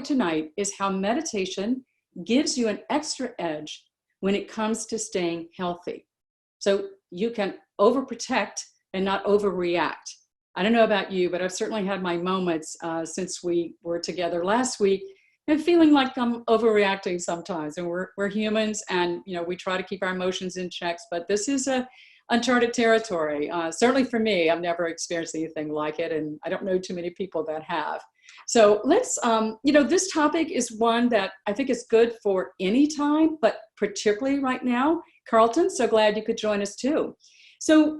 tonight is how meditation gives you an extra edge when it comes to staying healthy. So you can overprotect and not overreact. I don't know about you, but I've certainly had my moments since we were together last week and feeling like I'm overreacting sometimes. And we're humans, and we try to keep our emotions in checks, but this is a uncharted territory. Certainly for me, I've never experienced anything like it, and I don't know too many people that have. So let's, this topic is one that I think is good for any time, but particularly right now. Carlton, so glad you could join us too. So,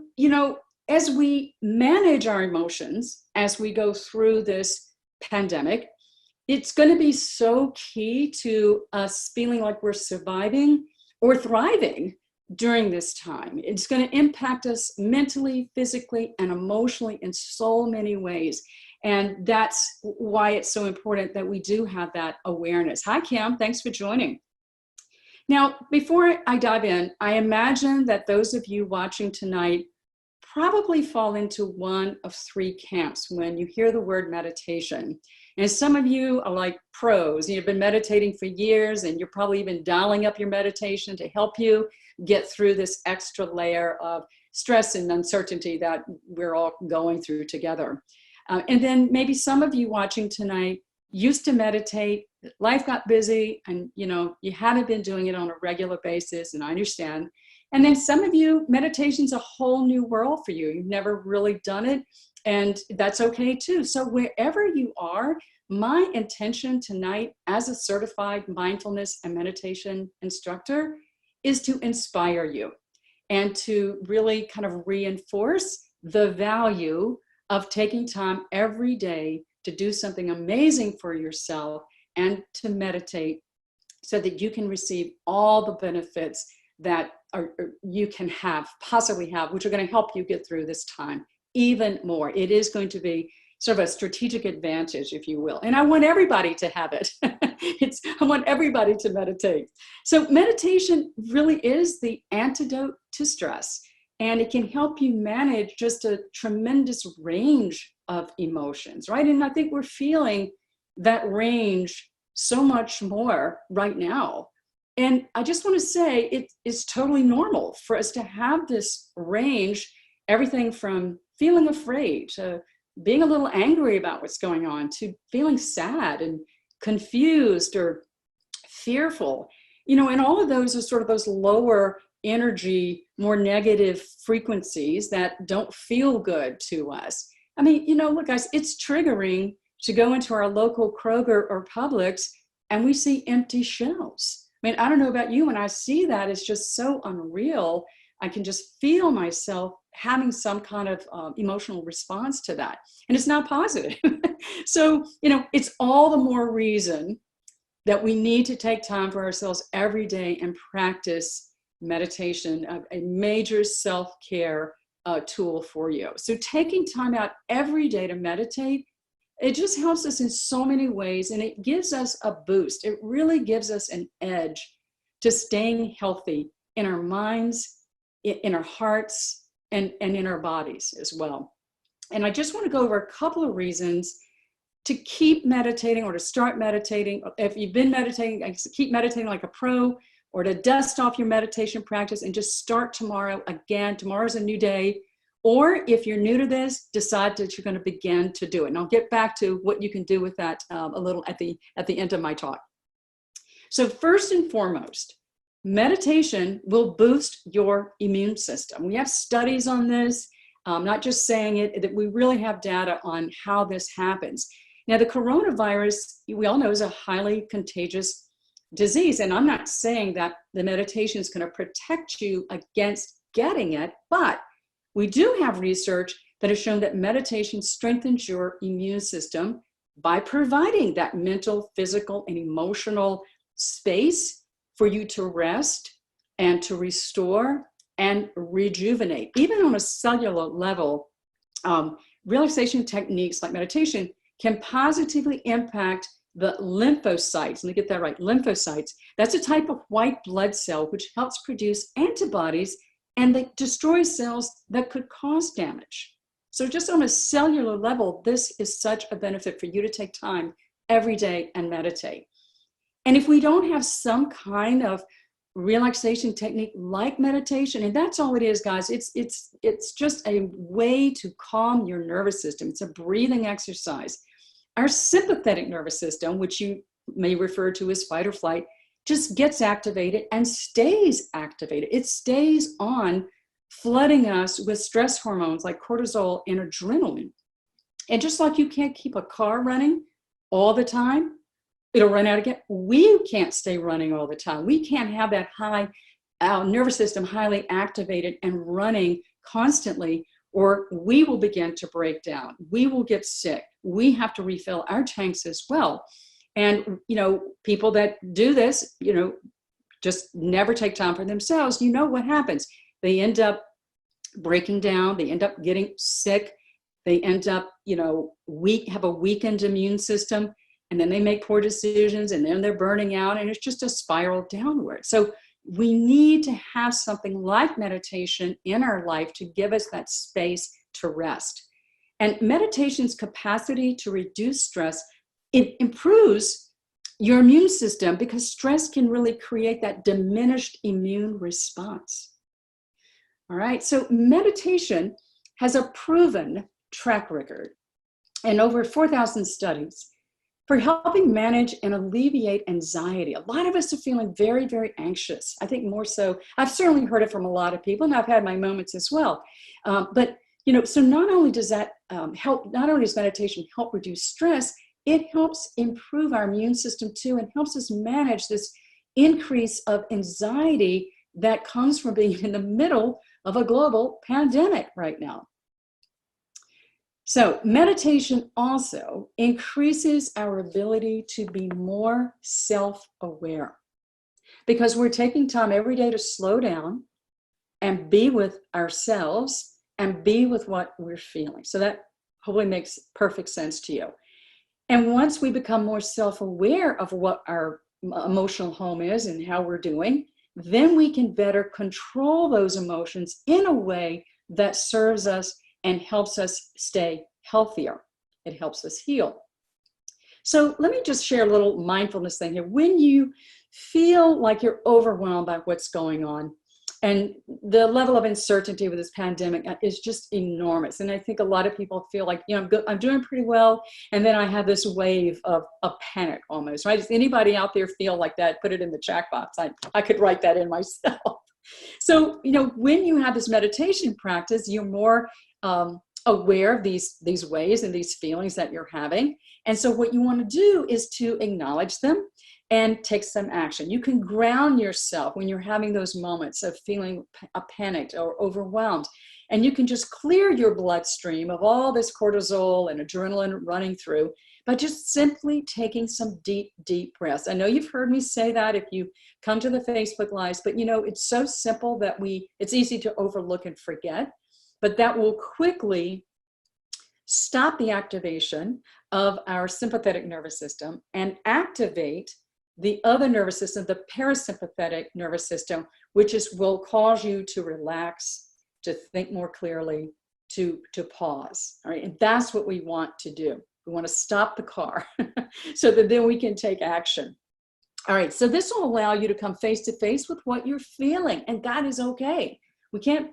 as we manage our emotions, as we go through this pandemic, it's going to be so key to us feeling like we're surviving or thriving during this time. It's going to impact us mentally, physically, and emotionally in so many ways. And that's why it's so important that we do have that awareness. Hi, Kim. Thanks for joining. Now, before I dive in, I imagine that those of you watching tonight probably fall into one of three camps when you hear the word meditation. And some of you are like pros. You've been meditating for years, and you're probably even dialing up your meditation to help you get through this extra layer of stress and uncertainty that we're all going through together. And then maybe some of you watching tonight used to meditate, life got busy, and you haven't been doing it on a regular basis, and I understand. And then some of you, meditation's a whole new world for you. You've never really done it, and that's okay too. So wherever you are, my intention tonight as a certified mindfulness and meditation instructor is to inspire you and to really kind of reinforce the value of taking time every day to do something amazing for yourself and to meditate so that you can receive all the benefits that you can possibly have, which are going to help you get through this time even more. It is going to be sort of a strategic advantage, if you will. And I want everybody to have it. I want everybody to meditate. So meditation really is the antidote to stress, and it can help you manage just a tremendous range of emotions, right? And I think we're feeling that range so much more right now. And I just want to say it is totally normal for us to have this range, everything from feeling afraid to being a little angry about what's going on to feeling sad and confused or fearful. And all of those are sort of those lower energy, more negative frequencies that don't feel good to us. I mean, look, guys, it's triggering to go into our local Kroger or Publix and we see empty shelves. I mean, I don't know about you, when I see that, it's just so unreal. I can just feel myself having some kind of emotional response to that. And it's not positive. So, it's all the more reason that we need to take time for ourselves every day and practice meditation, a major self-care tool for you. So taking time out every day to meditate, it just helps us in so many ways, and it gives us a boost. It really gives us an edge to staying healthy in our minds, in our hearts, and in our bodies as well. And I just want to go over a couple of reasons to keep meditating or to start meditating. If you've been meditating, keep meditating like a pro, or to dust off your meditation practice and just start tomorrow again. Tomorrow's a new day. Or if you're new to this, decide that you're going to begin to do it. And I'll get back to what you can do with that a little at the end of my talk. So first and foremost, meditation will boost your immune system. We have studies on this. I'm not just saying it, that we really have data on how this happens. Now, the coronavirus, we all know, is a highly contagious disease. And I'm not saying that the meditation is going to protect you against getting it, but we do have research that has shown that meditation strengthens your immune system by providing that mental, physical, and emotional space for you to rest and to restore and rejuvenate. Even on a cellular level, relaxation techniques like meditation can positively impact the lymphocytes. Let me get that right, lymphocytes. That's a type of white blood cell which helps produce antibodies and that destroys cells that could cause damage. So just on a cellular level, this is such a benefit for you to take time every day and meditate. And if we don't have some kind of relaxation technique like meditation, and that's all it is, guys, it's just a way to calm your nervous system. It's a breathing exercise. Our sympathetic nervous system, which you may refer to as fight or flight, just gets activated and stays activated. It stays on, flooding us with stress hormones like cortisol and adrenaline. And just like you can't keep a car running all the time, it'll run out again. We can't stay running all the time. We can't have that nervous system highly activated and running constantly, or we will begin to break down. We will get sick. We have to refill our tanks as well. And, people that do this, just never take time for themselves. You know what happens? They end up breaking down. They end up getting sick. They end up, have a weakened immune system. And then they make poor decisions, and then they're burning out, and it's just a spiral downward. So we need to have something like meditation in our life to give us that space to rest. And meditation's capacity to reduce stress, it improves your immune system, because stress can really create that diminished immune response. All right, so meditation has a proven track record in over 4,000 studies for helping manage and alleviate anxiety. A lot of us are feeling very, very anxious. I think more so. I've certainly heard it from a lot of people, and I've had my moments as well. But so not only does that help, not only does meditation help reduce stress, it helps improve our immune system too, and helps us manage this increase of anxiety that comes from being in the middle of a global pandemic right now. So meditation also increases our ability to be more self-aware, because we're taking time every day to slow down and be with ourselves and be with what we're feeling. So that hopefully makes perfect sense to you. And once we become more self-aware of what our emotional home is and how we're doing, then we can better control those emotions in a way that serves us and helps us stay healthier. It helps us heal. So let me just share a little mindfulness thing here. When you feel like you're overwhelmed by what's going on, and the level of uncertainty with this pandemic is just enormous. And I think a lot of people feel like, I'm doing pretty well. And then I have this wave of panic almost, right? Does anybody out there feel like that? Put it in the chat box. I could write that in myself. So, when you have this meditation practice, you're more aware of these ways and these feelings that you're having. And so what you want to do is to acknowledge them and take some action. You can ground yourself when you're having those moments of feeling panicked or overwhelmed. And you can just clear your bloodstream of all this cortisol and adrenaline running through by just simply taking some deep, deep breaths. I know you've heard me say that if you come to the Facebook Lives, but it's so simple that it's easy to overlook and forget. But that will quickly stop the activation of our sympathetic nervous system and activate the other nervous system, the parasympathetic nervous system, which will cause you to relax, to think more clearly, to pause. All right, and that's what we want to do. We want to stop the car so that then we can take action. All right, so this will allow you to come face to face with what you're feeling, and that is okay.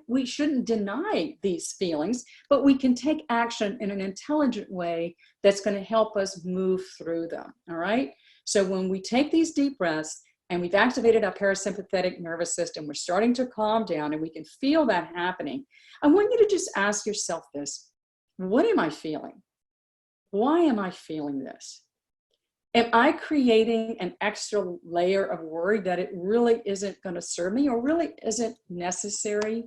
We shouldn't deny these feelings, but we can take action in an intelligent way that's going to help us move through them. All right. So when we take these deep breaths and we've activated our parasympathetic nervous system, we're starting to calm down and we can feel that happening. I want you to just ask yourself this: what am I feeling? Why am I feeling this? Am I creating an extra layer of worry that it really isn't going to serve me or really isn't necessary?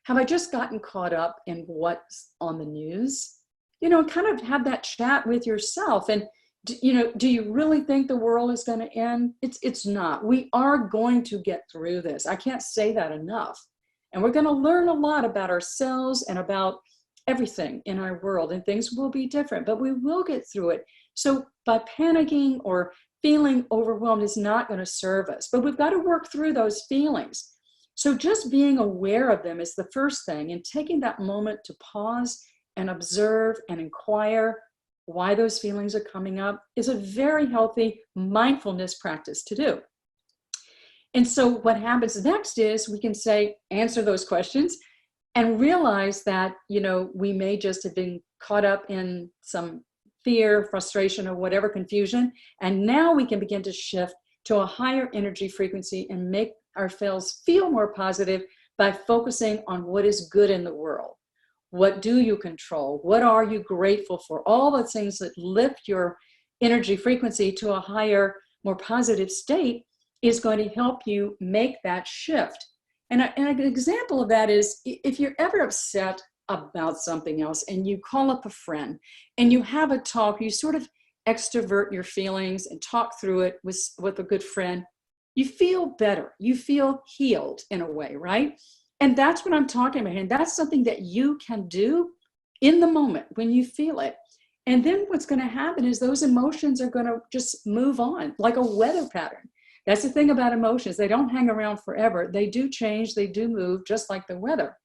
Have I just gotten caught up in what's on the news? Kind of have that chat with yourself. And, do you really think the world is going to end? It's not. We are going to get through this. I can't say that enough. And we're going to learn a lot about ourselves and about everything in our world, and things will be different, but we will get through it. So by panicking or feeling overwhelmed is not going to serve us, but we've got to work through those feelings. So just being aware of them is the first thing, and taking that moment to pause and observe and inquire, why those feelings are coming up is a very healthy mindfulness practice to do. And so what happens next is we can say, answer those questions and realize that, we may just have been caught up in some fear, frustration, or whatever confusion. And now we can begin to shift to a higher energy frequency and make ourselves feel more positive by focusing on what is good in the world. What do you control? What are you grateful for? All the things that lift your energy frequency to a higher, more positive state is going to help you make that shift. And an example of that is if you're ever upset about something else and you call up a friend and you have a talk, you sort of extrovert your feelings and talk through it with a good friend, you feel better. You feel healed in a way, right? And that's what I'm talking about. And that's something that you can do in the moment when you feel it. And then what's going to happen is those emotions are going to just move on like a weather pattern. That's the thing about emotions. They don't hang around forever. They do change. They do move just like the weather.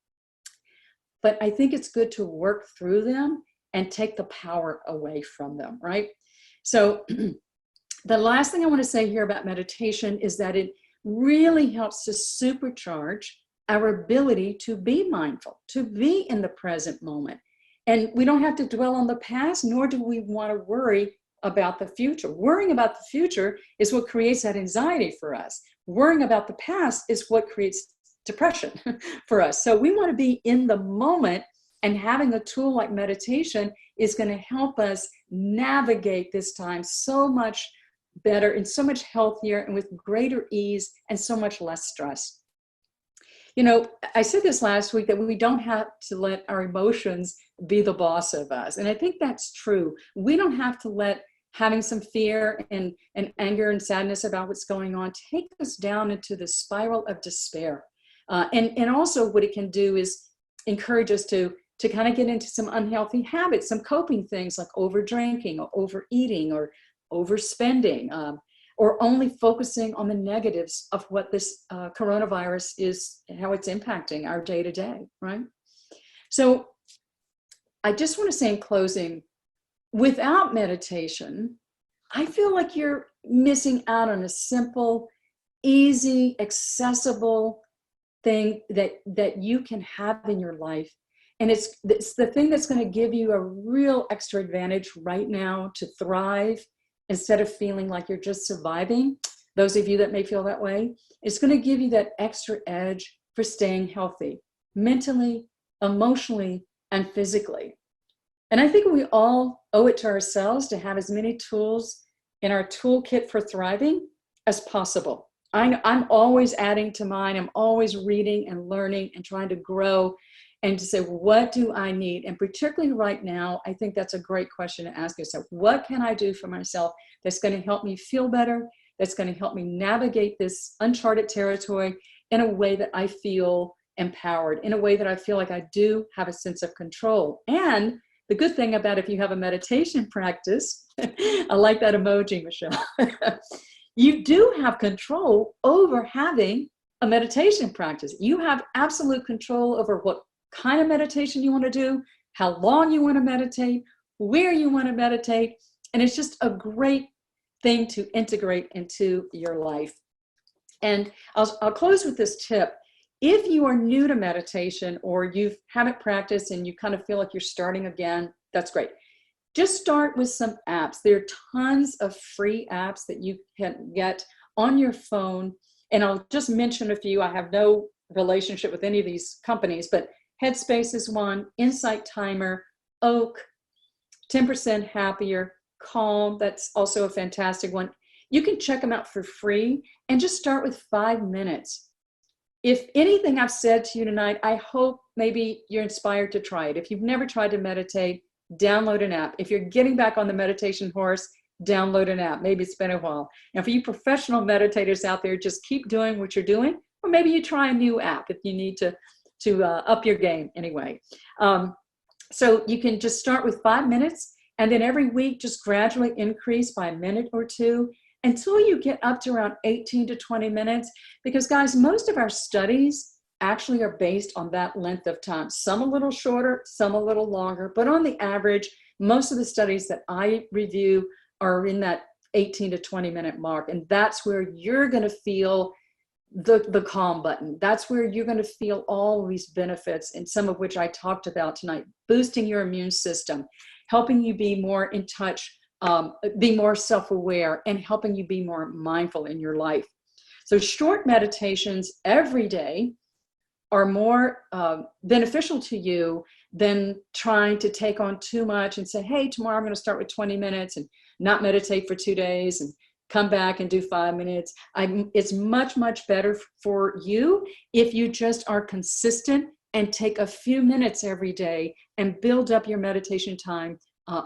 But I think it's good to work through them and take the power away from them, right? So the last thing I want to say here about meditation is that it really helps to supercharge our ability to be mindful, to be in the present moment. And we don't have to dwell on the past, nor do we want to worry about the future. Worrying about the future is what creates that anxiety for us. Worrying about the past is what creates depression for us. So we want to be in the moment, and having a tool like meditation is going to help us navigate this time so much better and so much healthier and with greater ease and so much less stress. I said this last week that we don't have to let our emotions be the boss of us. And I think that's true. We don't have to let having some fear and anger and sadness about what's going on take us down into the spiral of despair. And also what it can do is encourage us to kind of get into some unhealthy habits, some coping things like over drinking or overeating or overspending, or only focusing on the negatives of what this coronavirus is, how it's impacting our day to day, right? So I just want to say in closing, without meditation, I feel like you're missing out on a simple, easy, accessible thing that you can have in your life. And it's the thing that's going to give you a real extra advantage right now to thrive instead of feeling like you're just surviving. Those of you that may feel that way, it's going to give you that extra edge for staying healthy, mentally, emotionally, and physically. And I think we all owe it to ourselves to have as many tools in our toolkit for thriving as possible. I'm always adding to mine. I'm always reading and learning and trying to grow and to say, what do I need? And particularly right now, I think that's a great question to ask yourself. What can I do for myself that's going to help me feel better, that's going to help me navigate this uncharted territory in a way that I feel empowered, in a way that I feel like I do have a sense of control? And the good thing about if you have a meditation practice, I like that emoji, Michelle, you do have control over having a meditation practice. You have absolute control over what kind of meditation you want to do, how long you want to meditate, where you want to meditate. And it's just a great thing to integrate into your life. And I'll close with this tip. If you are new to meditation or you haven't practiced and you kind of feel like you're starting again, that's great. Just start with some apps. There are tons of free apps that you can get on your phone. And I'll just mention a few. I have no relationship with any of these companies, but Headspace is one, Insight Timer, Oak, 10% Happier, Calm, that's also a fantastic one. You can check them out for free and just start with 5 minutes. If anything I've said to you tonight, I hope maybe you're inspired to try it. If you've never tried to meditate, download an app. If you're getting back on the meditation horse, download an app. Maybe it's been a while. And for you professional meditators out there, just keep doing what you're doing, or maybe you try a new app if you need to up your game anyway. So you can just start with 5 minutes, and then every week just gradually increase by a minute or two until you get up to around 18 to 20 minutes. Because guys, most of our studies actually are based on that length of time. Some a little shorter, some a little longer, but on the average, Most of the studies that I review are in that 18 to 20 minute mark. And that's where you're going to feel the calm button. That's where you're going to feel all these benefits, and some of which I talked about tonight: boosting your immune system, helping you be more in touch, be more self-aware, and helping you be more mindful in your life. So short meditations every day are more beneficial to you than trying to take on too much and say, hey, tomorrow I'm going to start with 20 minutes and not meditate for 2 days and come back and do 5 minutes. It's much, much better for you if you just are consistent and take a few minutes every day and build up your meditation time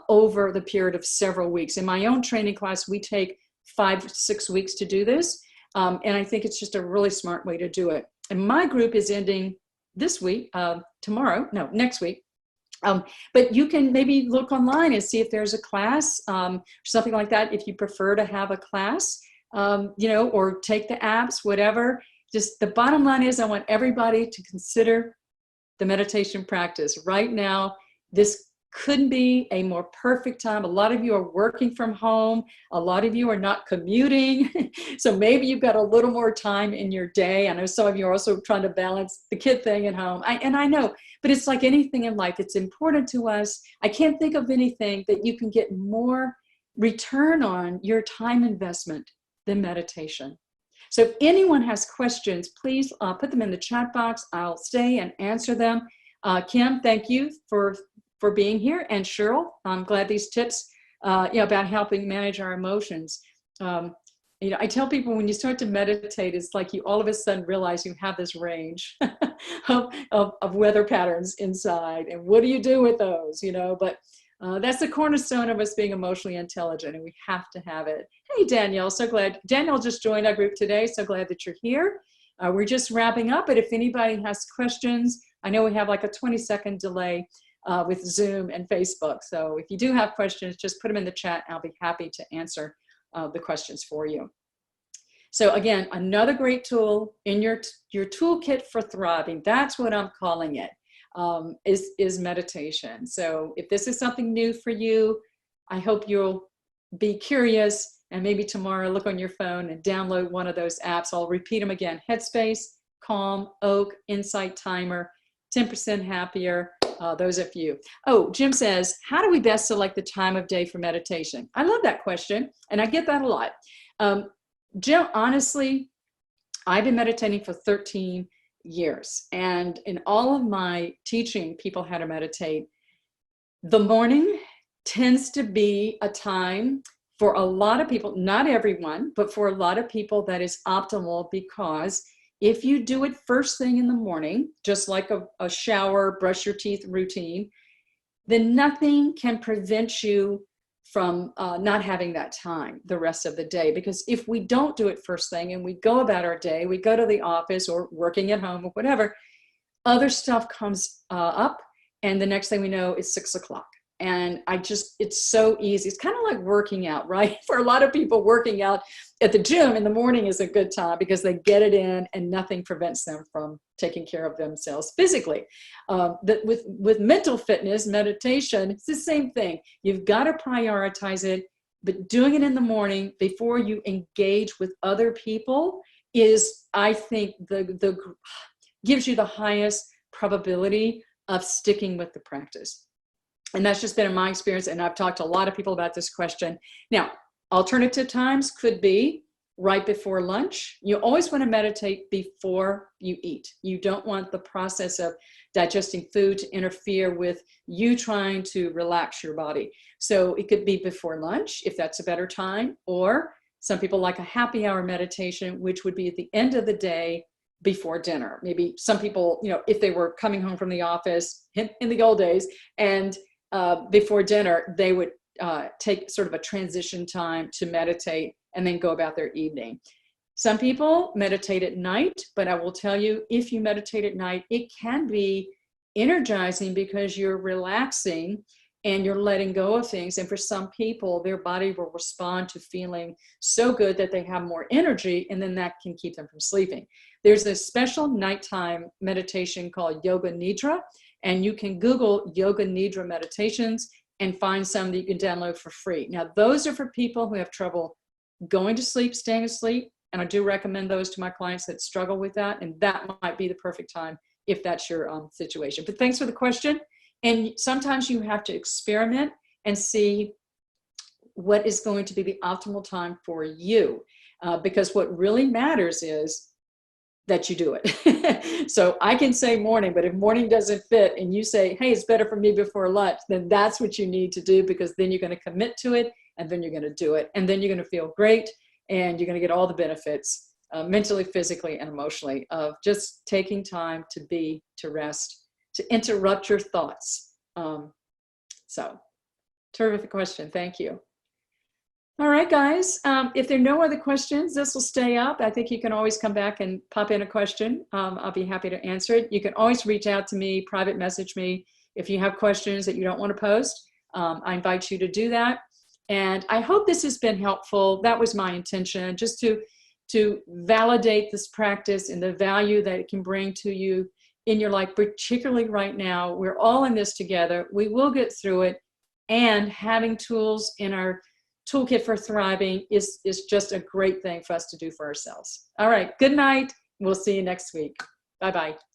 over the period of several weeks. In my own training class, we take 5 to 6 weeks to do this. And I think it's just a really smart way to do it. And my group is ending this week, next week. But you can maybe look online and see if there's a class, something like that, if you prefer to have a class, or take the apps, whatever. Just the bottom line is I want everybody to consider the meditation practice. Right now, this couldn't be a more perfect time. A lot of you are working from home. A lot of you are not commuting. So maybe you've got a little more time in your day. I know some of you are also trying to balance the kid thing at home. I know, but it's like anything in life. It's important to us. I can't think of anything that you can get more return on your time investment than meditation. So if anyone has questions, please put them in the chat box. I'll stay and answer them. Kim, thank you for being here. And Cheryl, I'm glad these tips about helping manage our emotions. I tell people when you start to meditate, it's like you all of a sudden realize you have this range of weather patterns inside. And what do you do with those? But that's the cornerstone of us being emotionally intelligent, and we have to have it. Hey, Danielle, so glad. Danielle just joined our group today. So glad that you're here. We're just wrapping up, but if anybody has questions, I know we have like a 20-second delay with Zoom and Facebook. So if you do have questions, just put them in the chat. I'll be happy to answer the questions for you. So again, another great tool in your toolkit for thriving, that's what I'm calling it, is meditation. So if this is something new for you, I hope you'll be curious and maybe tomorrow look on your phone and download one of those apps. I'll repeat them again: Headspace, Calm, Oak, Insight Timer, 10% Happier. Those are few. Oh, Jim says, how do we best select the time of day for meditation? I love that question, and I get that a lot. Jim, honestly, I've been meditating for 13 years, and in all of my teaching people how to meditate, the morning tends to be a time for a lot of people, not everyone, but for a lot of people that is optimal, because if you do it first thing in the morning, just like a shower, brush your teeth routine, then nothing can prevent you from not having that time the rest of the day. Because if we don't do it first thing and we go about our day, we go to the office or working at home or whatever, other stuff comes up, and the next thing we know, it's 6 o'clock. And it's so easy. It's kind of like working out, right? For a lot of people, working out at the gym in the morning is a good time because they get it in and nothing prevents them from taking care of themselves physically. But with mental fitness, meditation, it's the same thing. You've got to prioritize it, but doing it in the morning before you engage with other people is, I think, the gives you the highest probability of sticking with the practice. And that's just been in my experience, and I've talked to a lot of people about this question. Now, alternative times could be right before lunch. You always want to meditate before you eat. You don't want the process of digesting food to interfere with you trying to relax your body. So it could be before lunch, if that's a better time, or some people like a happy hour meditation, which would be at the end of the day before dinner. Maybe some people, if they were coming home from the office in the old days, and before dinner, they would take sort of a transition time to meditate and then go about their evening. Some people meditate at night, but I will tell you, if you meditate at night, it can be energizing because you're relaxing and you're letting go of things. And for some people, their body will respond to feeling so good that they have more energy, and then that can keep them from sleeping. There's a special nighttime meditation called Yoga Nidra, and you can Google Yoga Nidra meditations, and find some that you can download for free. Now, those are for people who have trouble going to sleep, staying asleep. And I do recommend those to my clients that struggle with that. And that might be the perfect time if that's your situation. But thanks for the question. And sometimes you have to experiment and see what is going to be the optimal time for you. Because what really matters is that you do it. So I can say morning, but if morning doesn't fit and you say, hey, it's better for me before lunch, then that's what you need to do, because then you're going to commit to it, and then you're going to do it. And then you're going to feel great, and you're going to get all the benefits mentally, physically, and emotionally of just taking time to be, to rest, to interrupt your thoughts. So terrific question. Thank you. All right, guys, if there are no other questions, this will stay up. I think you can always come back and pop in a question. I'll be happy to answer it. You can always reach out to me, private message me. If you have questions that you don't want to post, I invite you to do that. And I hope this has been helpful. That was my intention, just to validate this practice and the value that it can bring to you in your life, particularly right now. We're all in this together. We will get through it. And having tools in our toolkit for thriving is just a great thing for us to do for ourselves. All right. Good night. We'll see you next week. Bye-bye.